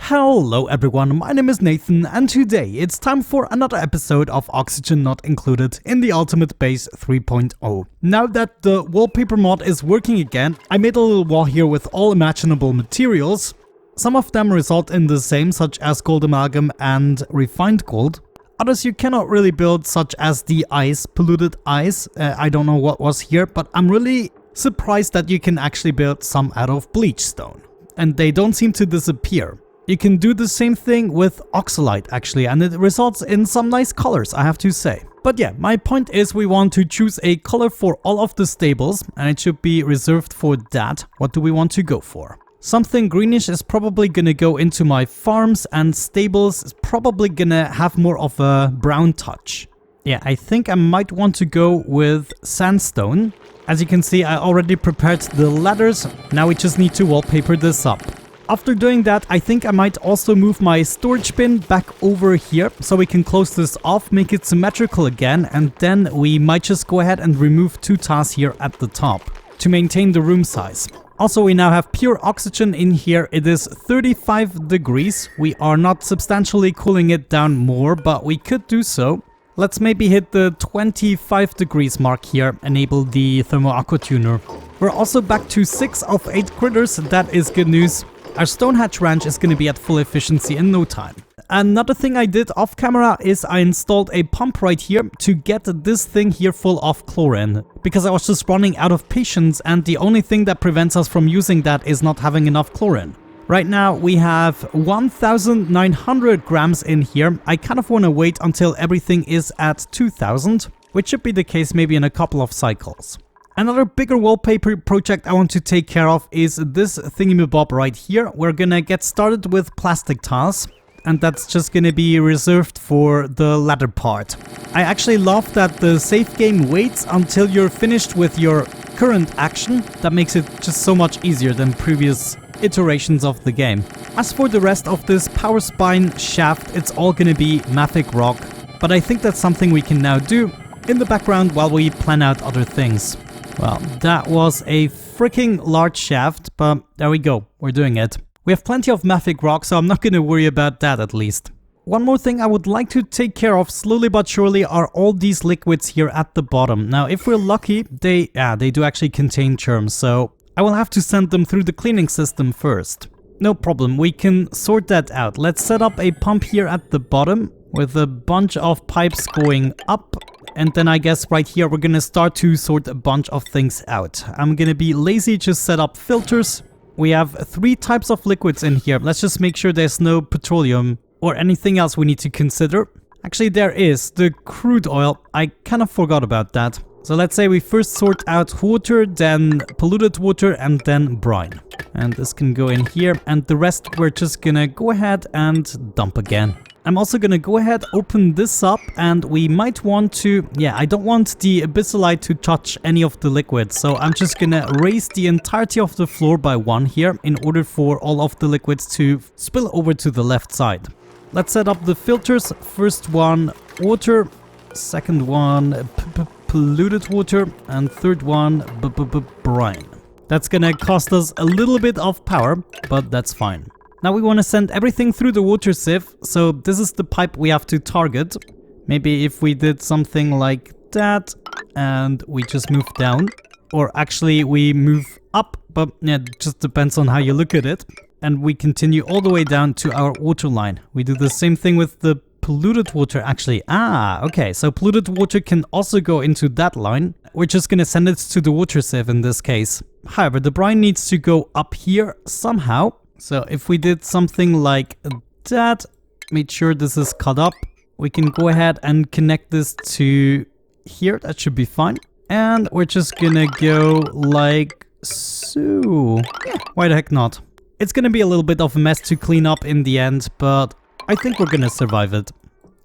Hello everyone, my name is Nathan and today it's time for another episode of Oxygen Not Included in the Ultimate Base 3.0. Now that the wallpaper mod is working again, I made a little wall here with all imaginable materials. Some of them result in the same, such as gold amalgam and refined gold. Others you cannot really build, such as the ice, polluted ice. I don't know what was here, but I'm really surprised that you can actually build some out of bleach stone. And they don't seem to disappear. You can do the same thing with oxalite actually, and it results in some nice colors, I have to say. But yeah, my point is we want to choose a color for all of the stables, and it should be reserved for that. What do we want to go for? Something greenish is probably gonna go into my farms, and stables is probably gonna have more of a brown touch. Yeah, I think I might want to go with sandstone. As you can see, I already prepared the ladders. Now we just need to wallpaper this up. After doing that, I think I might also move my storage bin back over here so we can close this off, make it symmetrical again, and then we might just go ahead and remove 2 tiles here at the top to maintain the room size. Also, we now have pure oxygen in here. It is 35 degrees. We are not substantially cooling it down more, but we could do so. Let's maybe hit the 25 degrees mark here, enable the thermal aqua tuner. We're also back to 6 of 8 critters. That is good news. Our stone hatch ranch is going to be at full efficiency in no time. Another thing I did off camera is I installed a pump right here to get this thing here full of chlorine. Because I was just running out of patience, and the only thing that prevents us from using that is not having enough chlorine. Right now we have 1900 grams in here. I kind of want to wait until everything is at 2000, which should be the case maybe in a couple of cycles. Another bigger wallpaper project I want to take care of is this thingamabob right here. We're gonna get started with plastic tiles, and that's just gonna be reserved for the ladder part. I actually love that the save game waits until you're finished with your current action. That makes it just so much easier than previous iterations of the game. As for the rest of this power spine shaft, it's all gonna be mafic rock, but I think that's something we can now do in the background while we plan out other things. Well, that was a freaking large shaft, but there we go, we're doing it. We have plenty of mafic rock, so I'm not gonna worry about that at least. One more thing I would like to take care of slowly but surely are all these liquids here at the bottom. Now, if we're lucky, they do actually contain germs, so I will have to send them through the cleaning system first. No problem, we can sort that out. Let's set up a pump here at the bottom with a bunch of pipes going up. And then I guess right here we're gonna start to sort a bunch of things out. I'm gonna be lazy, just set up filters. We have 3 types of liquids in here. Let's just make sure there's no petroleum or anything else we need to consider. Actually, there is the crude oil. I kind of forgot about that. So let's say we first sort out water, then polluted water, and then brine. And this can go in here, and the rest we're just gonna go ahead and dump again. I'm also gonna go ahead, open this up, and we might want to... Yeah, I don't want the abyssalite to touch any of the liquid, so I'm just gonna raise the entirety of the floor by 1 here in order for all of the liquids to spill over to the left side. Let's set up the filters. First one, water. Second one, polluted water. And third one, brine. That's gonna cost us a little bit of power, but that's fine. Now we want to send everything through the water sieve, so this is the pipe we have to target. Maybe if we did something like that, and we just move down. Or actually we move up, but yeah, it just depends on how you look at it. And we continue all the way down to our water line. We do the same thing with the polluted water actually. Okay, so polluted water can also go into that line. We're just gonna send it to the water sieve in this case. However, the brine needs to go up here somehow. So if we did something like that, made sure this is cut up, we can go ahead and connect this to here. That should be fine. And we're just gonna go like so. Yeah, why the heck not? It's gonna be a little bit of a mess to clean up in the end, but I think we're gonna survive it.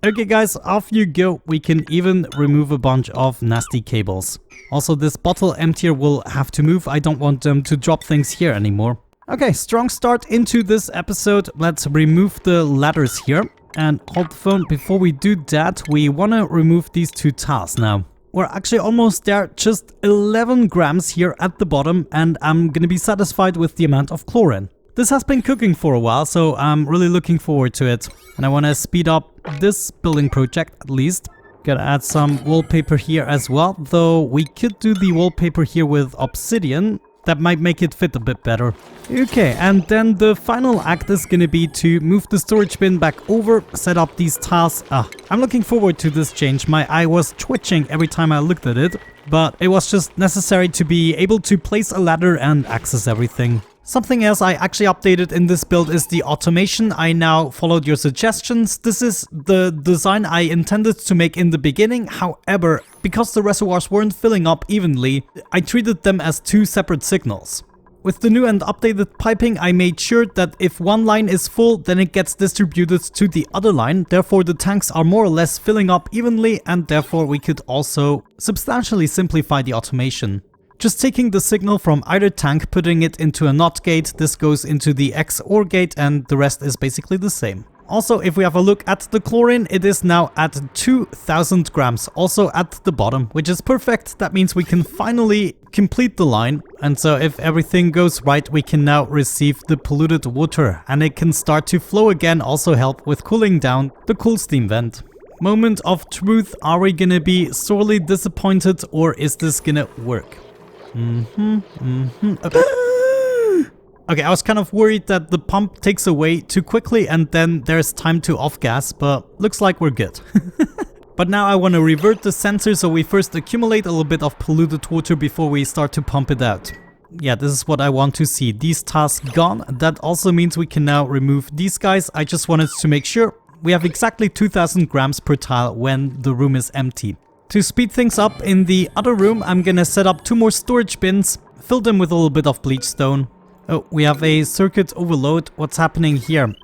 Okay guys, off you go. We can even remove a bunch of nasty cables. Also, this bottle emptier will have to move. I don't want them to drop things here anymore. Okay, strong start into this episode. Let's remove the ladders here and hold the phone. Before we do that, we want to remove these 2 tiles now. We're actually almost there, just 11 grams here at the bottom, and I'm gonna be satisfied with the amount of chlorine. This has been cooking for a while, so I'm really looking forward to it. And I want to speed up this building project at least. Gotta add some wallpaper here as well, though we could do the wallpaper here with obsidian. That might make it fit a bit better. Okay, and then the final act is gonna be to move the storage bin back over, set up these tiles. I'm looking forward to this change. My eye was twitching every time I looked at it, but it was just necessary to be able to place a ladder and access everything. Something else I actually updated in this build is the automation. I now followed your suggestions. This is the design I intended to make in the beginning. However, because the reservoirs weren't filling up evenly, I treated them as two separate signals. With the new and updated piping, I made sure that if one line is full, then it gets distributed to the other line. Therefore, the tanks are more or less filling up evenly, and therefore we could also substantially simplify the automation. Just taking the signal from either tank, putting it into a NOT gate, this goes into the XOR gate, and the rest is basically the same. Also, if we have a look at the chlorine, it is now at 2000 grams, also at the bottom, which is perfect. That means we can finally complete the line. And so if everything goes right, we can now receive the polluted water, and it can start to flow again, also help with cooling down the cool steam vent. Moment of truth, are we gonna be sorely disappointed, or is this gonna work? Okay, I was kind of worried that the pump takes away too quickly and then there's time to off gas, but looks like we're good. But now I want to revert the sensor, so we first accumulate a little bit of polluted water before we start to pump it out. Yeah, this is what I want to see. These tasks gone. That also means we can now remove these guys. I just wanted to make sure we have exactly 2000 grams per tile when the room is empty. To speed things up in the other room, I'm gonna set up 2 more storage bins, fill them with a little bit of bleach stone. Oh, we have a circuit overload. What's happening here?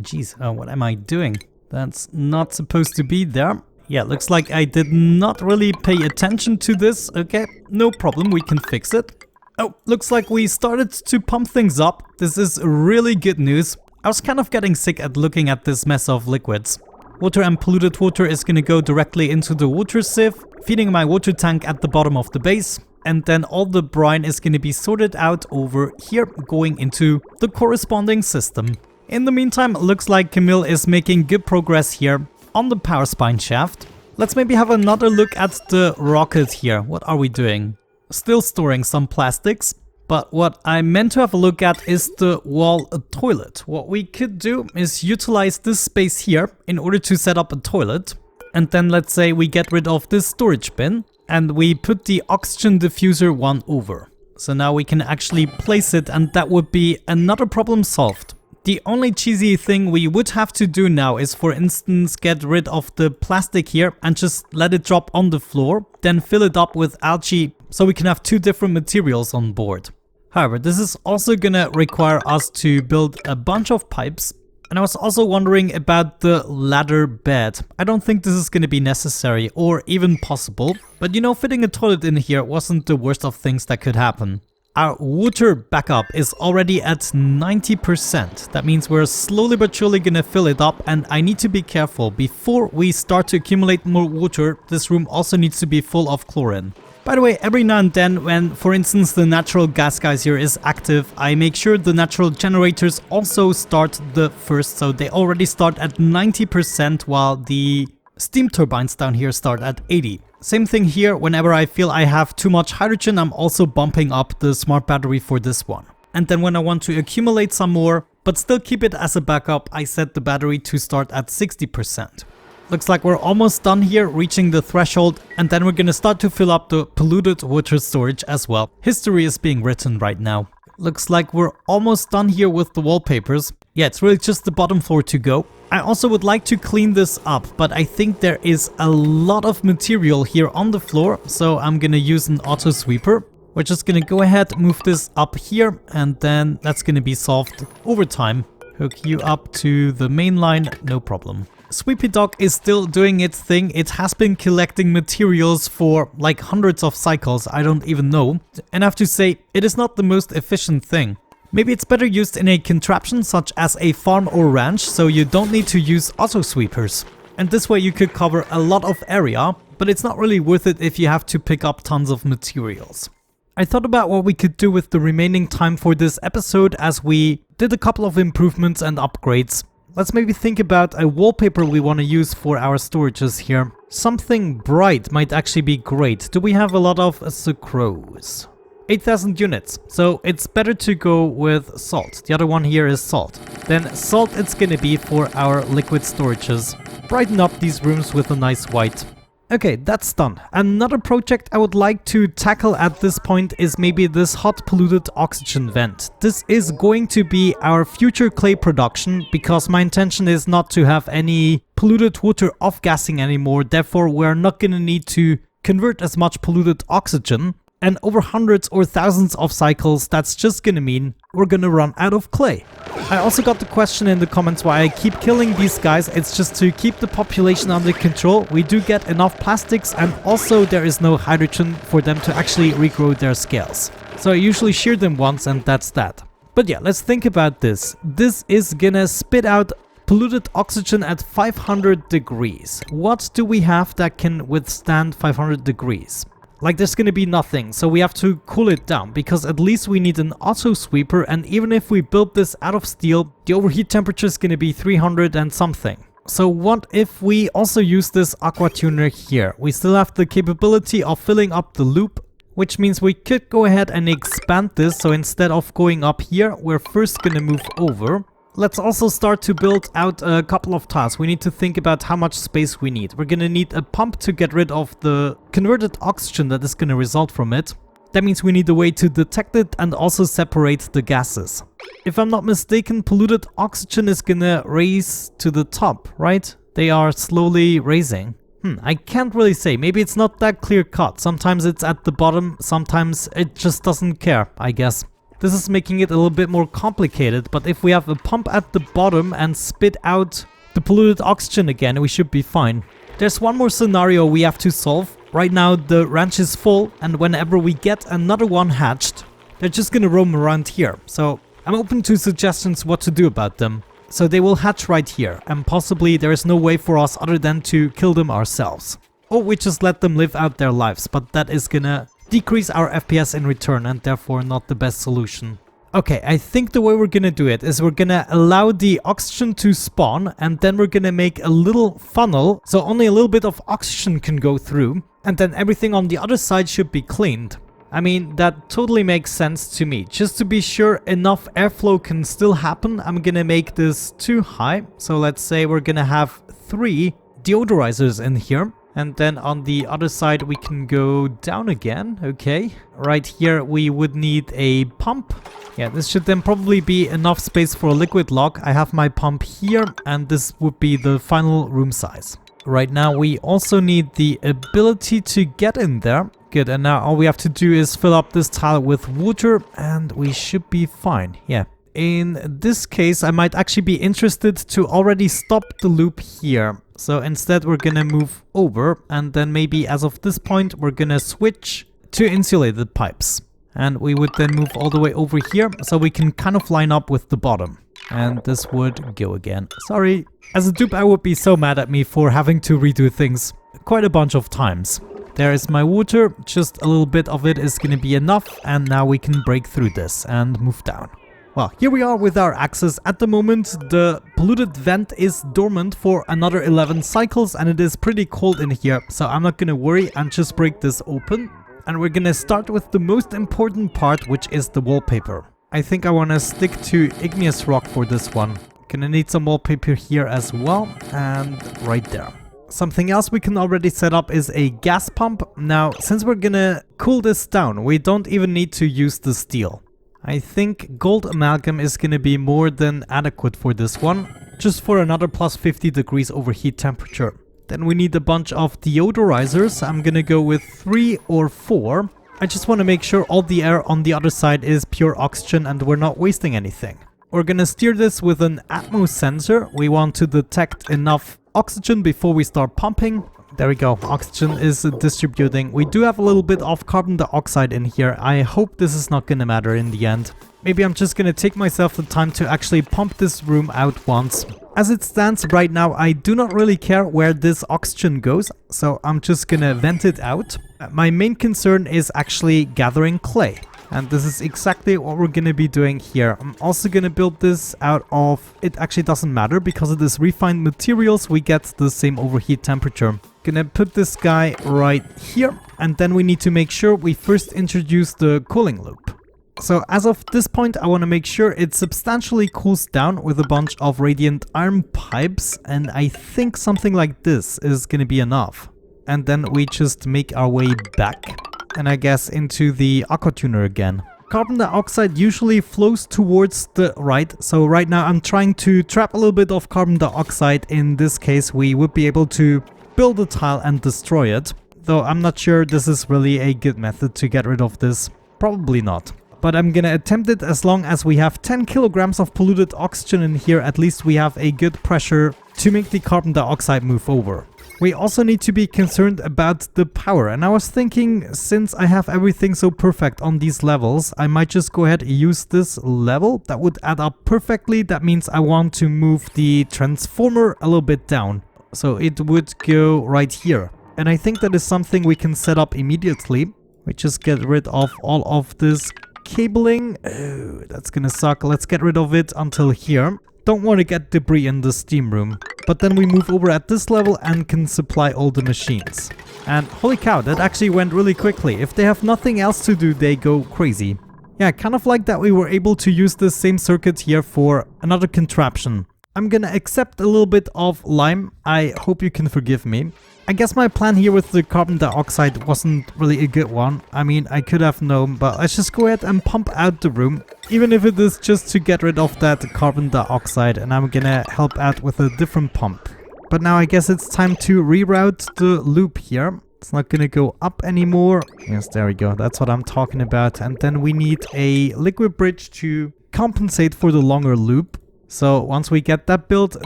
Geez, what am I doing? That's not supposed to be there. Yeah, looks like I did not really pay attention to this. Okay, no problem, we can fix it. Oh, looks like we started to pump things up. This is really good news. I was kind of getting sick at looking at this mess of liquids. Water and polluted water is going to go directly into the water sieve, feeding my water tank at the bottom of the base. And then all the brine is going to be sorted out over here, going into the corresponding system. In the meantime, looks like Camille is making good progress here on the power spine shaft. Let's maybe have another look at the rocket here. What are we doing? Still storing some plastics. But what I meant to have a look at is the wall toilet. What we could do is utilize this space here in order to set up a toilet. And then let's say we get rid of this storage bin and we put the oxygen diffuser one over. So now we can actually place it, and that would be another problem solved. The only cheesy thing we would have to do now is, for instance, get rid of the plastic here and just let it drop on the floor, then fill it up with algae so we can have 2 different materials on board. However, this is also gonna require us to build a bunch of pipes. And I was also wondering about the ladder bed. I don't think this is gonna be necessary or even possible. But you know, fitting a toilet in here wasn't the worst of things that could happen. Our water backup is already at 90%. That means we're slowly but surely gonna fill it up, and I need to be careful. Before we start to accumulate more water, this room also needs to be full of chlorine. By the way, every now and then when, for instance, the natural gas geyser is active, I make sure the natural generators also start the first, so they already start at 90% while the steam turbines down here start at 80. Same thing here, whenever I feel I have too much hydrogen, I'm also bumping up the smart battery for this one. And then when I want to accumulate some more, but still keep it as a backup, I set the battery to start at 60%. Looks like we're almost done here, reaching the threshold, and then we're gonna start to fill up the polluted water storage as well. History is being written right now. Looks like we're almost done here with the wallpapers. Yeah, it's really just the bottom floor to go. I also would like to clean this up, but I think there is a lot of material here on the floor, so I'm gonna use an auto sweeper. We're just gonna go ahead, move this up here, and then that's gonna be solved over time. Hook you up to the main line, no problem. Sweepy Dog is still doing its thing. It has been collecting materials for like hundreds of cycles, I don't even know. And I have to say, it is not the most efficient thing. Maybe it's better used in a contraption such as a farm or ranch, so you don't need to use auto sweepers. And this way you could cover a lot of area, but it's not really worth it if you have to pick up tons of materials. I thought about what we could do with the remaining time for this episode as we did a couple of improvements and upgrades. Let's maybe think about a wallpaper we want to use for our storages here. Something bright might actually be great. Do we have a lot of sucrose? 8,000 units. So it's better to go with salt. The other one here is salt. Then salt it's gonna be for our liquid storages. Brighten up these rooms with a nice white. Okay, that's done. Another project I would like to tackle at this point is maybe this hot polluted oxygen vent. This is going to be our future clay production because my intention is not to have any polluted water off-gassing anymore. Therefore, we're not going to need to convert as much polluted oxygen. And over hundreds or thousands of cycles, that's just gonna mean we're gonna run out of clay. I also got the question in the comments why I keep killing these guys. It's just to keep the population under control. We do get enough plastics and also there is no hydrogen for them to actually regrow their scales. So I usually shear them once and that's that. But yeah, let's think about this. This is gonna spit out polluted oxygen at 500 degrees. What do we have that can withstand 500 degrees? Like there's gonna be nothing, so we have to cool it down, because at least we need an auto sweeper, and even if we build this out of steel, the overheat temperature is gonna be 300 and something. So what if we also use this aqua tuner here? We still have the capability of filling up the loop, which means we could go ahead and expand this, so instead of going up here, we're first gonna move over. Let's also start to build out a couple of tiles. We need to think about how much space we need. We're gonna need a pump to get rid of the converted oxygen that is gonna result from it. That means we need a way to detect it and also separate the gases. If I'm not mistaken, polluted oxygen is gonna raise to the top, right? They are slowly raising. I can't really say. Maybe it's not that clear cut. Sometimes it's at the bottom, sometimes it just doesn't care, I guess. This is making it a little bit more complicated, but if we have a pump at the bottom and spit out the polluted oxygen again, we should be fine. There's one more scenario we have to solve. Right now the ranch is full, and whenever we get another one hatched, they're just gonna roam around here. So I'm open to suggestions what to do about them. So they will hatch right here, and possibly there is no way for us other than to kill them ourselves. Or we just let them live out their lives, but that is gonna decrease our FPS in return and therefore not the best solution. Okay, I think the way we're gonna do it is we're gonna allow the oxygen to spawn, and then we're gonna make a little funnel so only a little bit of oxygen can go through, and then everything on the other side should be cleaned. I mean, that totally makes sense to me. Just to be sure enough airflow can still happen, I'm gonna make this too high. So let's say we're gonna have 3 deodorizers in here. And then on the other side we can go down again. Okay, right here we would need a pump. Yeah, this should then probably be enough space for a liquid lock. I have my pump here, and this would be the final room size. Right now we also need the ability to get in there. Good, and now all we have to do is fill up this tile with water and we should be fine. Yeah. In this case, I might actually be interested to already stop the loop here. So instead we're gonna move over, and then maybe as of this point we're gonna switch to insulated pipes. And we would then move all the way over here so we can kind of line up with the bottom. And this would go again. Sorry. As a dupe, I would be so mad at me for having to redo things quite a bunch of times. There is my water, just a little bit of it is gonna be enough, and now we can break through this and move down. Well, here we are with our axes. At the moment, the polluted vent is dormant for another 11 cycles, and it is pretty cold in here, so I'm not gonna worry and just break this open. And we're gonna start with the most important part, which is the wallpaper. I think I wanna stick to igneous rock for this one. Gonna need some wallpaper here as well, and right there. Something else we can already set up is a gas pump. Now, since we're gonna cool this down, we don't even need to use the steel. I think gold amalgam is gonna be more than adequate for this one, just for another plus 50 degrees overheat temperature. Then we need a bunch of deodorizers. I'm gonna go with 3 or 4. I just want to make sure all the air on the other side is pure oxygen and we're not wasting anything. We're gonna steer this with an Atmos sensor. We want to detect enough oxygen before we start pumping. There we go, oxygen is distributing. We do have a little bit of carbon dioxide in here. I hope this is not gonna matter in the end. Maybe I'm just gonna take myself the time to actually pump this room out once. As it stands right now, I do not really care where this oxygen goes, so I'm just gonna vent it out. My main concern is actually gathering clay. And this is exactly what we're gonna be doing here. I'm also gonna build this out of... It actually doesn't matter, because of this refined materials, we get the same overheat temperature. Gonna put this guy right here, and then we need to make sure we first introduce the cooling loop. So as of this point, I want to make sure it substantially cools down with a bunch of radiant iron pipes, and I think something like this is gonna be enough. And then we just make our way back, and I guess into the aqua tuner again. Carbon dioxide usually flows towards the right, so right now I'm trying to trap a little bit of carbon dioxide. In this case, we would be able to build a tile and destroy it, though I'm not sure this is really a good method to get rid of this. Probably not. But I'm gonna attempt it as long as we have 10 kilograms of polluted oxygen in here. At least we have a good pressure to make the carbon dioxide move over. We also need to be concerned about the power, and I was thinking, since I have everything so perfect on these levels, I might just go ahead and use this level. That would add up perfectly. That means I want to move the transformer a little bit down, so it would go right here. And I think that is something we can set up immediately. We just get rid of all of this cabling. Oh, that's gonna suck. Let's get rid of it until here. Don't want to get debris in the steam room. But then we move over at this level and can supply all the machines. And holy cow, that actually went really quickly. If they have nothing else to do, they go crazy. Yeah, kind of like that we were able to use the same circuit here for another contraption. I'm gonna accept a little bit of lime. I hope you can forgive me. I guess my plan here with the carbon dioxide wasn't really a good one. I mean, I could have known, but let's just go ahead and pump out the room, even if it is just to get rid of that carbon dioxide, and I'm gonna help out with a different pump. But now I guess it's time to reroute the loop here. It's not gonna go up anymore. Yes, there we go. That's what I'm talking about. And then we need a liquid bridge to compensate for the longer loop. So once we get that built,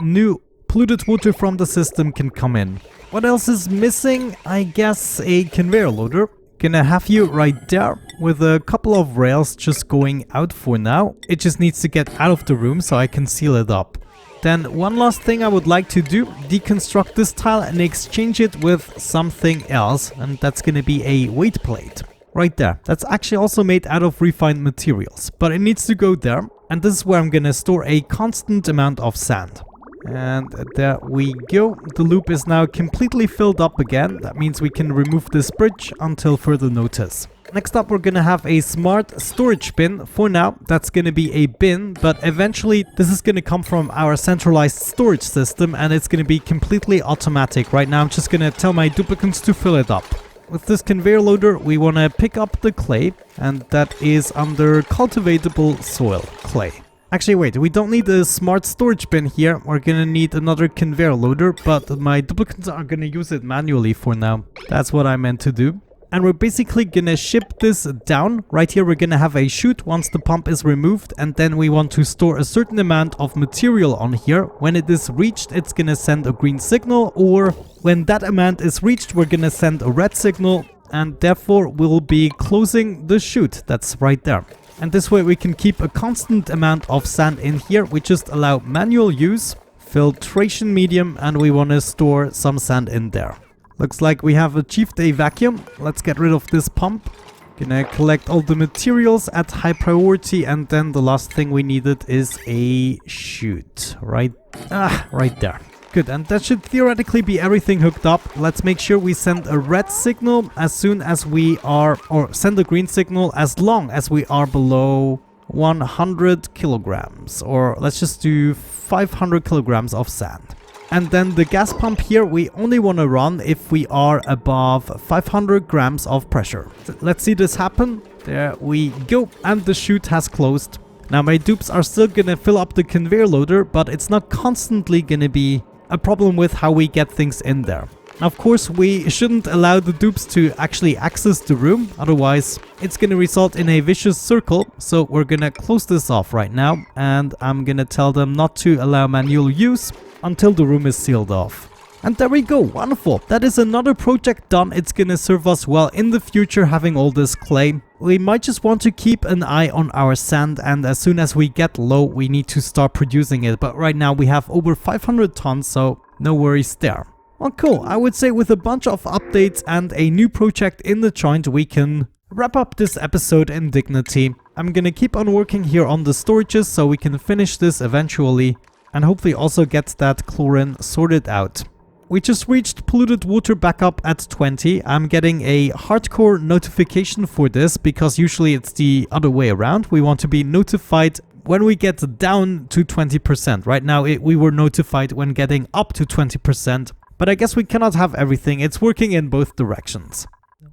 new polluted water from the system can come in. What else is missing? I guess a conveyor loader. Gonna have you right there with a couple of rails just going out for now. It just needs to get out of the room so I can seal it up. Then one last thing I would like to do, deconstruct this tile and exchange it with something else, and that's gonna be a weight plate. Right there. That's actually also made out of refined materials, but it needs to go there, and this is where I'm gonna store a constant amount of sand. And there we go. The loop is now completely filled up again. That means we can remove this bridge until further notice. Next up, we're gonna have a smart storage bin. For now, that's gonna be a bin, but eventually this is gonna come from our centralized storage system, and it's gonna be completely automatic. Right now, I'm just gonna tell my duplicants to fill it up. With this conveyor loader, we wanna pick up the clay, and that is under cultivatable soil clay. Actually, wait, we don't need a smart storage bin here. We're gonna need another conveyor loader, but my duplicates are gonna use it manually for now. That's what I meant to do. And we're basically gonna ship this down. Right here, we're gonna have a chute once the pump is removed, and then we want to store a certain amount of material on here. When it is reached, it's gonna send a green signal, or when that amount is reached, we're gonna send a red signal, and therefore we'll be closing the chute that's right there. And this way we can keep a constant amount of sand in here. We just allow manual use, filtration medium, and we want to store some sand in there. Looks like we have achieved a vacuum. Let's get rid of this pump. Gonna collect all the materials at high priority, and then the last thing we needed is a chute. Right there. Good, and that should theoretically be everything hooked up. Let's make sure we send a red signal as soon as we are, or send a green signal as long as we are below 100 kilograms, or let's just do 500 kilograms of sand. And then the gas pump here, we only want to run if we are above 500 grams of pressure. Let's see this happen. There we go, and the chute has closed. Now my dupes are still gonna fill up the conveyor loader, but it's not constantly gonna be a problem with how we get things in there. Of course, we shouldn't allow the dupes to actually access the room, otherwise it's gonna result in a vicious circle. So we're gonna close this off right now, and I'm gonna tell them not to allow manual use until the room is sealed off. And there we go, wonderful. That is another project done. It's gonna serve us well in the future having all this clay. We might just want to keep an eye on our sand, and as soon as we get low, we need to start producing it. But right now we have over 500 tons, so no worries there. Well, cool. I would say with a bunch of updates and a new project in the joint, we can wrap up this episode in dignity. I'm gonna keep on working here on the storages so we can finish this eventually, and hopefully also get that chlorine sorted out. We just reached polluted water back up at 20. I'm getting a hardcore notification for this because usually it's the other way around. We want to be notified when we get down to 20%. Right now we were notified when getting up to 20%, but I guess we cannot have everything. It's working in both directions.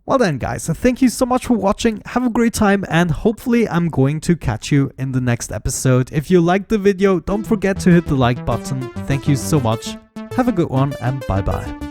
Well then guys, thank you so much for watching. Have a great time, and hopefully I'm going to catch you in the next episode. If you liked the video, don't forget to hit the like button. Thank you so much. Have a good one, and bye bye.